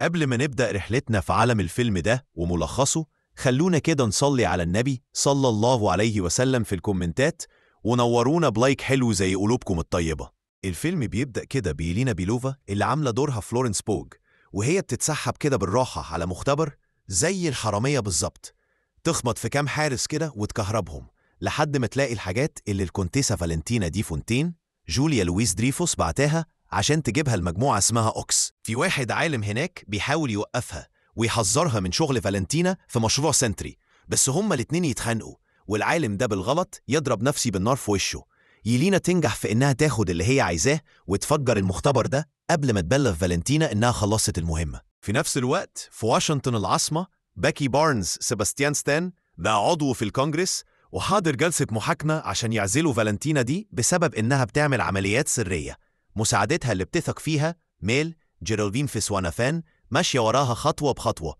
قبل ما نبدأ رحلتنا في عالم الفيلم ده وملخصه، خلونا كده نصلي على النبي صلى الله عليه وسلم في الكومنتات، ونورونا بلايك حلو زي قلوبكم الطيبة. الفيلم بيبدأ كده بيلينا بيلوفا اللي عاملة دورها فلورنس بوغ، وهي بتتسحب كده بالراحة على مختبر زي الحرامية بالظبط، تخبط في كام حارس كده وتكهربهم لحد ما تلاقي الحاجات اللي الكونتيسة فالنتينا دي فونتين جوليا لويس دريفوس بعتاها عشان تجيبها المجموعة اسمها أوكس. في واحد عالم هناك بيحاول يوقفها ويحذرها من شغل فالنتينا في مشروع سنتري، بس هما الاتنين يتخانقوا والعالم ده بالغلط يضرب نفسي بالنار في وشه. يلينا تنجح في إنها تاخد اللي هي عايزاه وتفجر المختبر ده قبل ما تبلغ فالنتينا إنها خلصت المهمة. في نفس الوقت في واشنطن العاصمة، باكي بارنز سيباستيان ستان ده عضو في الكونجرس وحاضر جلسة محاكمة عشان يعزلوا فالنتينا دي بسبب إنها بتعمل عمليات سرية. مساعدتها اللي بتثق فيها ميل جيرالدين فيسوانافان ماشية وراها خطوة بخطوة.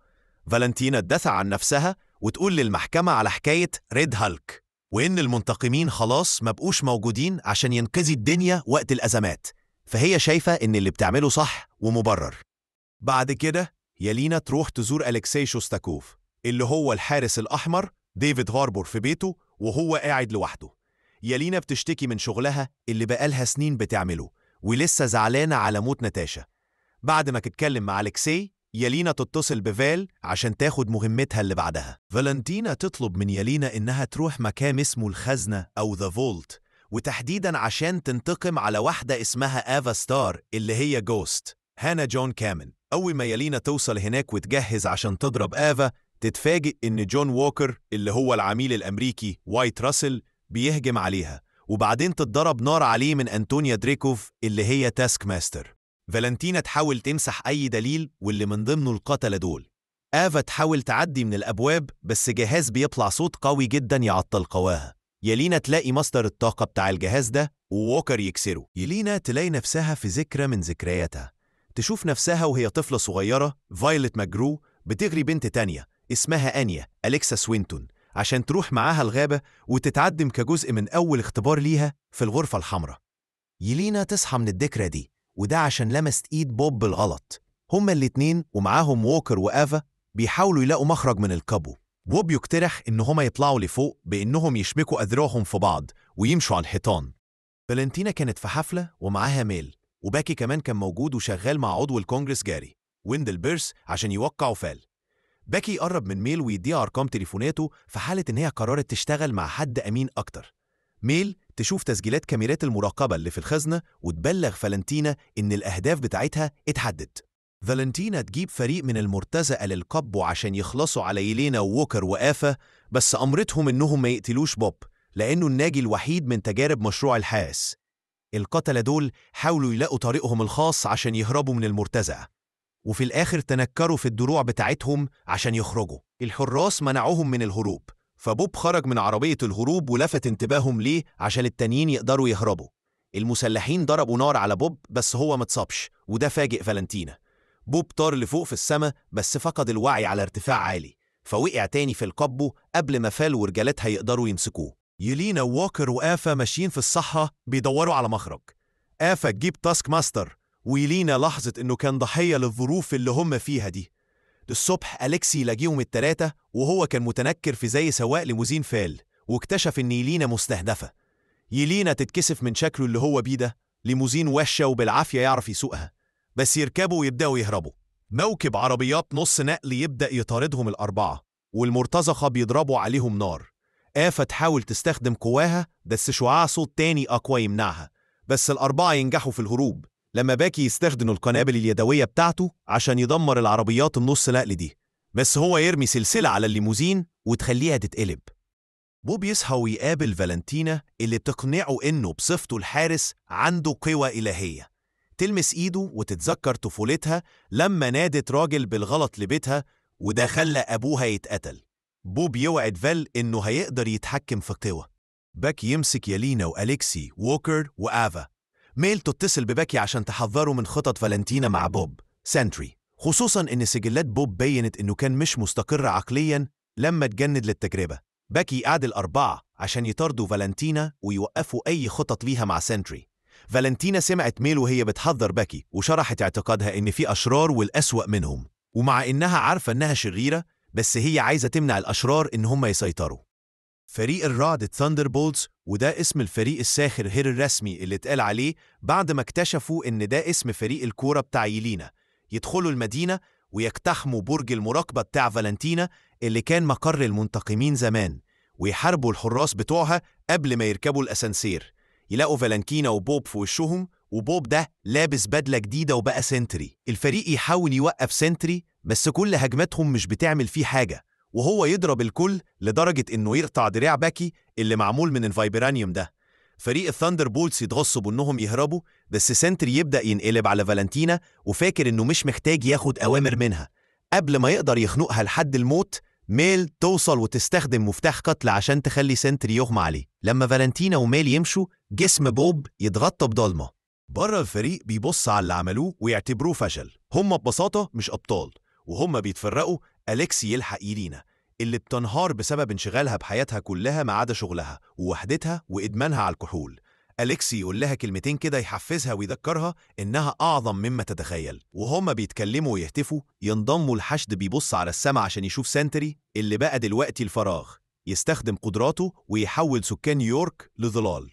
فالنتينا تدافع عن نفسها وتقول للمحكمة على حكاية ريد هالك، وإن المنتقمين خلاص مبقوش موجودين عشان ينقذي الدنيا وقت الأزمات، فهي شايفة إن اللي بتعمله صح ومبرر. بعد كده يلينا تروح تزور أليكسي شوستاكوف اللي هو الحارس الأحمر ديفيد هاربور في بيته وهو قاعد لوحده. يلينا بتشتكي من شغلها اللي بقالها سنين بتعمله ولسه زعلانة على موت ناتاشا. بعد ما تتكلم مع أليكسي، يلينا تتصل بفال عشان تاخد مهمتها اللي بعدها. فالنتينا تطلب من يلينا إنها تروح مكان اسمه الخزنة أو ذا فولت، وتحديدا عشان تنتقم على واحدة اسمها آفا ستار اللي هي جوست هانا جون كامن. أول ما يلينا توصل هناك وتجهز عشان تضرب آفا، تتفاجئ إن جون ووكر اللي هو العميل الأمريكي وايت راسل بيهجم عليها، وبعدين تتضرب نار عليه من أنتونيا دريكوف اللي هي تاسك ماستر. فالنتينا تحاول تمسح أي دليل واللي من ضمنه القتلة دول. آفا تحاول تعدي من الأبواب بس جهاز بيطلع صوت قوي جدا يعطل قواها. يلينا تلاقي مصدر الطاقة بتاع الجهاز ده ووكر يكسره. يلينا تلاقي نفسها في ذكرى من ذكرياتها، تشوف نفسها وهي طفلة صغيرة فايلت ماجرو بتغري بنت تانية اسمها أنيا أليكسا سوينتون عشان تروح معاها الغابة وتتعدم كجزء من أول اختبار ليها في الغرفة الحمراء. يلينا تصحى من الذكرى دي، وده عشان لمست إيد بوب بالغلط. هما الاتنين ومعاهم ووكر وآفا بيحاولوا يلاقوا مخرج من الكابو. بوب يقترح إن هما يطلعوا لفوق بإنهم يشبكوا أذرعهم في بعض ويمشوا على الحيطان. فالنتينا كانت في حفلة ومعاها ميل، وباكي كمان كان موجود وشغال مع عضو الكونجرس جاري ويندل بيرس عشان يوقعوا فال. باكي يقرب من ميل ويديها أرقام تليفوناته في حالة إن هي قررت تشتغل مع حد أمين أكتر. ميل تشوف تسجيلات كاميرات المراقبة اللي في الخزنة وتبلغ فالنتينا إن الأهداف بتاعتها اتحدد. فالنتينا تجيب فريق من المرتزقة للقبو عشان يخلصوا على يلينا ووكر وآفا، بس أمرتهم إنهم ما يقتلوش بوب لأنه الناجي الوحيد من تجارب مشروع الحاس. القتلة دول حاولوا يلاقوا طريقهم الخاص عشان يهربوا من المرتزقة، وفي الآخر تنكروا في الدروع بتاعتهم عشان يخرجوا. الحراس منعوهم من الهروب، فبوب خرج من عربية الهروب ولفت انتباههم ليه عشان التانيين يقدروا يهربوا. المسلحين ضربوا نار على بوب بس هو متصابش، وده فاجئ فالنتينا. بوب طار لفوق في السماء بس فقد الوعي على ارتفاع عالي، فوقع تاني في القبو قبل ما فال ورجالتها يقدروا يمسكوه. يلينا ووكر وآفا ماشيين في الصحة بيدوروا على مخرج. آفا تجيب تاسك ماستر، ويلينا لاحظت إنه كان ضحية للظروف اللي هم فيها دي. الصبح أليكسي لاقيهم التلاتة وهو كان متنكر في زي سواق ليموزين فال، واكتشف إن يلينا مستهدفة. يلينا تتكسف من شكله اللي هو بيه ده، ليموزين وشة وبالعافية يعرف يسوقها، بس يركبوا ويبدأوا يهربوا. موكب عربيات نص نقل يبدأ يطاردهم الأربعة، والمرتزقة بيضربوا عليهم نار. آفا تحاول تستخدم قواها بس شعاع صوت تاني أقوى يمنعها، بس الأربعة ينجحوا في الهروب لما باكي يستخدم القنابل اليدوية بتاعته عشان يدمر العربيات النص نقل دي، بس هو يرمي سلسلة على الليموزين وتخليها تتقلب. بوب يصحى ويقابل فالنتينا اللي بتقنعه إنه بصفته الحارس عنده قوة إلهية. تلمس إيده وتتذكر طفولتها لما نادت راجل بالغلط لبيتها وده خلى أبوها يتقتل. بوب يوعد فال إنه هيقدر يتحكم في قوة. باكي يمسك يلينا وأليكسي ووكر وآفا. ميل تتصل بباكي عشان تحذره من خطط فالنتينا مع بوب سنتري، خصوصا إن سجلات بوب بينت إنه كان مش مستقر عقليا لما تجند للتجربة. باكي قعد الأربعة عشان يطاردوا فالنتينا ويوقفوا أي خطط ليها مع سنتري، فالنتينا سمعت ميل وهي بتحذر باكي وشرحت اعتقادها إن في أشرار والأسوأ منهم، ومع إنها عارفة إنها شريرة بس هي عايزة تمنع الأشرار إن هم يسيطروا. فريق الرعد الثاندر بولتس، وده اسم الفريق الساخر هير الرسمي اللي اتقال عليه بعد ما اكتشفوا إن ده اسم فريق الكورة بتاع يلينا، يدخلوا المدينة ويقتحموا برج المراقبة بتاع فالنتينا اللي كان مقر المنتقمين زمان، ويحاربوا الحراس بتوعها قبل ما يركبوا الأسانسير. يلاقوا فالنتينا وبوب في وشهم، وبوب ده لابس بدلة جديدة وبقى سنتري. الفريق يحاول يوقف سنتري بس كل هجماتهم مش بتعمل فيه حاجة، وهو يضرب الكل لدرجة إنه يقطع دراع باكي اللي معمول من الفايبرانيوم ده. فريق الثاندر بولتس يتغصوا بإنهم يهربوا بس سنتري يبدأ ينقلب على فالنتينا وفاكر إنه مش محتاج ياخد أوامر منها. قبل ما يقدر يخنقها لحد الموت، ميل توصل وتستخدم مفتاح قتل عشان تخلي سنتري يغمى عليه. لما فالنتينا وميل يمشوا، جسم بوب يتغطى بضلمة. بره الفريق بيبص على اللي عملوه ويعتبروه فشل. هم ببساطة مش أبطال، وهم بيتفرقوا. أليكسي يلحق يلينا اللي بتنهار بسبب انشغالها بحياتها كلها ما عدا شغلها ووحدتها وإدمانها على الكحول. أليكسي يقول لها كلمتين كده يحفزها ويذكرها إنها أعظم مما تتخيل. وهما بيتكلموا ويهتفوا، ينضموا الحشد بيبص على السما عشان يشوف سنتري اللي بقى دلوقتي الفراغ، يستخدم قدراته ويحول سكان نيويورك لظلال.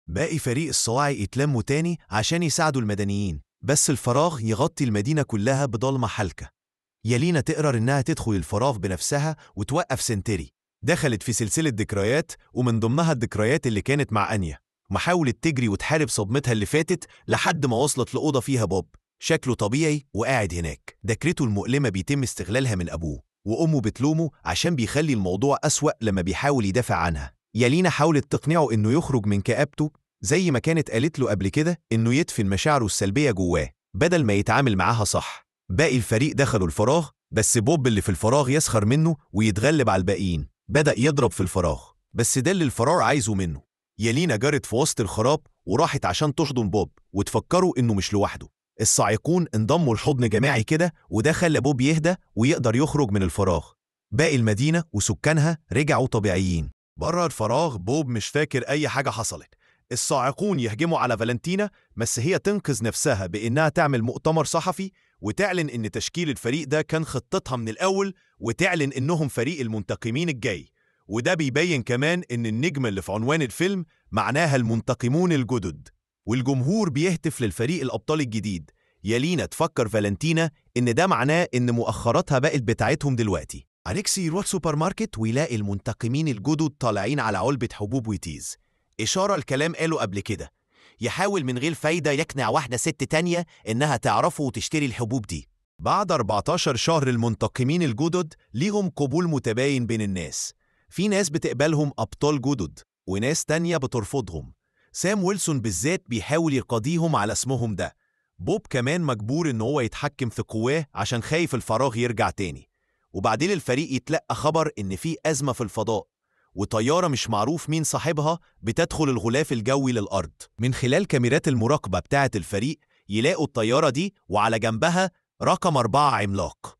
باقي فريق الصواعق يتلموا تاني عشان يساعدوا المدنيين، بس الفراغ يغطي المدينة كلها بضلمة حلكة. يلينا تقرر إنها تدخل الفراغ بنفسها وتوقف سنتري. دخلت في سلسلة ذكريات ومن ضمنها الذكريات اللي كانت مع أنيا، محاولت تجري وتحارب صدمتها اللي فاتت لحد ما وصلت لأوضة فيها بوب شكله طبيعي وقاعد هناك. ذكرته المؤلمة بيتم استغلالها من أبوه، وأمه بتلومه عشان بيخلي الموضوع أسوأ لما بيحاول يدافع عنها. يلينا حاولت تقنعه إنه يخرج من كآبته زي ما كانت قالت له قبل كده، إنه يدفن مشاعره السلبية جواه بدل ما يتعامل معاها صح. باقي الفريق دخلوا الفراغ بس بوب اللي في الفراغ يسخر منه ويتغلب على الباقيين. بدأ يضرب في الفراغ بس ده اللي الفراغ عايزه منه. يلينا جرت في وسط الخراب وراحت عشان تحضن بوب وتفكروا إنه مش لوحده. الصاعقون انضموا لحضن جماعي كده وده خلى بوب يهدى ويقدر يخرج من الفراغ. باقي المدينة وسكانها رجعوا طبيعيين. بره الفراغ بوب مش فاكر أي حاجة حصلت. الصاعقون يهجموا على فالنتينا بس هي تنقذ نفسها بإنها تعمل مؤتمر صحفي وتعلن إن تشكيل الفريق ده كان خطتها من الأول، وتعلن إنهم فريق المنتقمين الجاي. وده بيبين كمان إن النجمة اللي في عنوان الفيلم معناها المنتقمون الجدد، والجمهور بيهتف للفريق الأبطال الجديد. يلينا تفكر فالنتينا إن ده معناه إن مؤخراتها بقت بتاعتهم دلوقتي. أليكسي يروح سوبر ماركت ويلاقي المنتقمين الجدد طالعين على علبة حبوب ويتيز، إشارة الكلام قاله قبل كده. يحاول من غير فايدة يقنع واحدة ست تانية إنها تعرفه وتشتري الحبوب دي. بعد 14 شهر المنتقمين الجدد ليهم قبول متباين بين الناس. في ناس بتقبلهم أبطال جدد وناس تانية بترفضهم. سام ويلسون بالذات بيحاول يقاضيهم على اسمهم ده. بوب كمان مجبور إن هو يتحكم في قواه عشان خايف الفراغ يرجع تاني. وبعدين الفريق يتلقى خبر إن في أزمة في الفضاء، وطيارة مش معروف مين صاحبها بتدخل الغلاف الجوي للأرض. من خلال كاميرات المراقبة بتاعة الفريق يلاقوا الطيارة دي وعلى جنبها رقم 4 عملاق.